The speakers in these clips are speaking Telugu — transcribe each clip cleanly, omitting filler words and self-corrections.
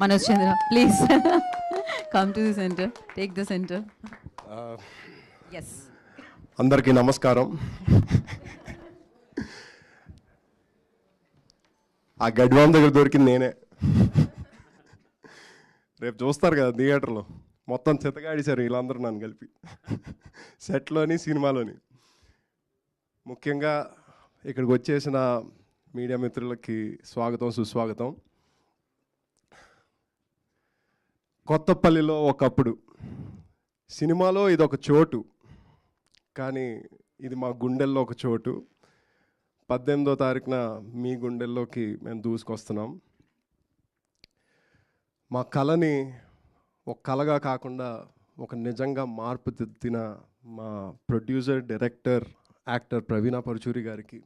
Manoj Chandra, please come to the center. Take the center. Yes. అందరికీ నమస్కారం. ఆ గడ్వాన్ దగ్గర దొరికింది నేనే. రేపు చూస్తారు కదా థియేటర్లో మొత్తం చితగాడిశారు వీళ్ళందరూ నన్ను కలిపి, సెట్లోని సినిమాలోని. ముఖ్యంగా ఇక్కడికి వచ్చేసిన మీడియా మిత్రులకి స్వాగతం, సుస్వాగతం. కొత్తపల్లిలో ఒకప్పుడు సినిమాలో ఇది ఒక చోటు, కానీ ఇది మా గుండెల్లో ఒక చోటు. 18వ తారీఖున మీ గుండెల్లోకి మేము దూసుకొస్తున్నాం. మా కళని ఒక కళగా కాకుండా ఒక నిజంగా మార్పు దిద్దిన మా ప్రొడ్యూసర్, డైరెక్టర్, యాక్టర్ ప్రవీణ పరుచూరి గారికి,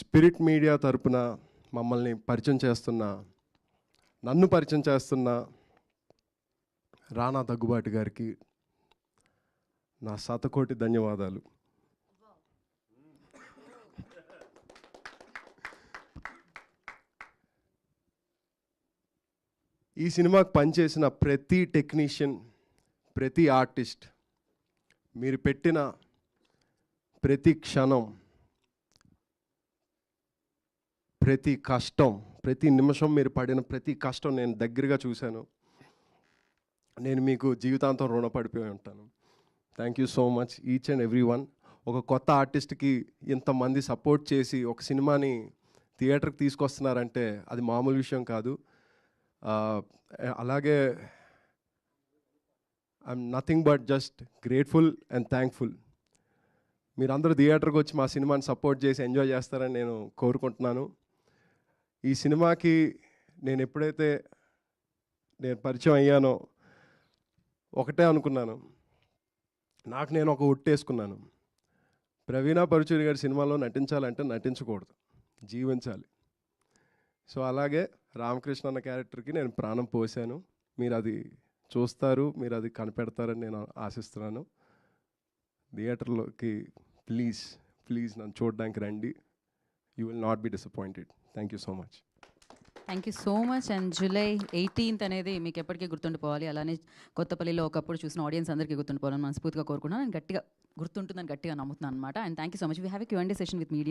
స్పిరిట్ మీడియా తరపున మమ్మల్ని పరిచయం చేస్తున్న, నన్ను పరిచయం చేస్తున్న రానా దగ్గుబాటి గారికి నా శతకోటి ధన్యవాదాలు. ఈ సినిమాకి పనిచేసిన ప్రతి టెక్నీషియన్, ప్రతి ఆర్టిస్ట్, మీరు పెట్టిన ప్రతి క్షణం, ప్రతి కష్టం, ప్రతి నిమిషం మీరు పడిన ప్రతి కష్టం నేను దగ్గరగా చూశాను. నేను మీకు జీవితాంతం రుణపడిపోయి ఉంటాను. Thank you so much each and every one. ఒక కొత్త ఆర్టిస్ట్కి ఇంతమంది సపోర్ట్ చేసి ఒక సినిమాని థియేటర్కి తీసుకొస్తున్నారంటే అది మామూలు విషయం కాదు. అలాగే I'm nothing but just grateful and thankful. మీరందరూ థియేటర్కి వచ్చి మా సినిమాని సపోర్ట్ చేసి ఎంజాయ్ చేస్తారని నేను కోరుకుంటున్నాను. ఈ సినిమాకి నేను ఎప్పుడైతే పరిచయం అయ్యానో ఒకటే అనుకున్నాను, నాకు నేను ఒక ఒట్టేసుకున్నాను. ప్రవీణ పరుచూరి గారి సినిమాలో నటించాలంటే నటించకూడదు, జీవించాలి. సో అలాగే రామకృష్ణ అన్న క్యారెక్టర్కి నేను ప్రాణం పోసాను. మీరు అది చూస్తారు, మీరు అది కనిపెడతారని నేను ఆశిస్తున్నాను. థియేటర్లోకి ప్లీజ్ ప్లీజ్ నన్ను చూడడానికి రండి. You will not be disappointed. Thank you so much. Thank you so much. And July 18th అనేది మీకు ఎప్పటికీ గుర్తుండిపోవాలి. అలానే కొత్తపల్లిలో ఒకప్పుడు చూసిన ఆడియన్స్ అందరికీ గుర్తుండిపోవాలని మనస్ఫూర్తిగా కోరుకున్నాను. నేను గట్టిగా గుర్తుంటుందని గట్టిగా నమ్ముతున్నాను అనమాట. And thank you so much. We have a Q&A session with media.